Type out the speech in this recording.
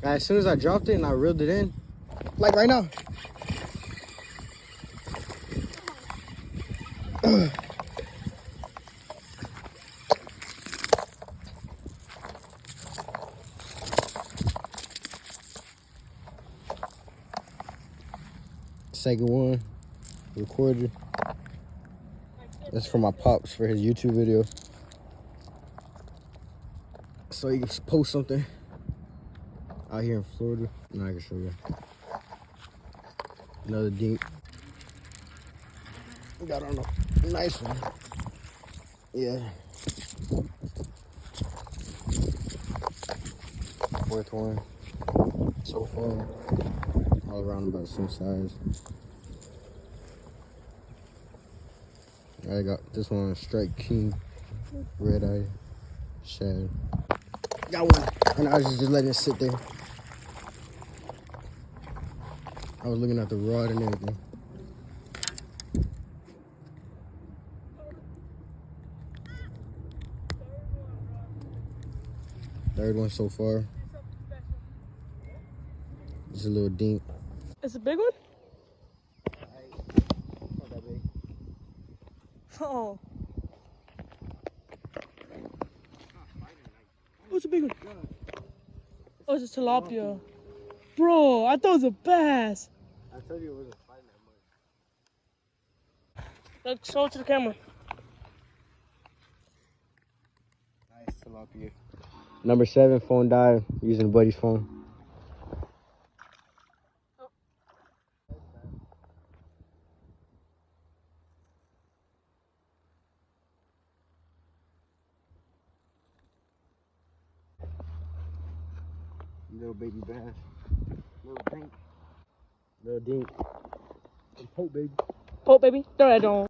As soon as I dropped it and I reeled it in, like right now. Second one, recorded. That's for my pops for his YouTube video. So you can post something out here in Florida. Now I can show you. Another dink. Got on a nice one. Yeah. Fourth one. So far. All around about the same size. I got this one, Strike King, Red Eye, Shad. Got one, and I was just letting it sit there. I was looking at the rod and everything. Third one so far. Just a little dink. It's a big one? Not that big. Oh. Oh, it's a big one. Oh, it's a tilapia. Bro, I thought it was a bass. I told you it wasn't fighting that much. Let's show it to the camera. Nice tilapia. Number 7, phone died using buddy's phone. Little baby bass. Little dink. Little dink. Poke baby. Poke baby. Throw that on.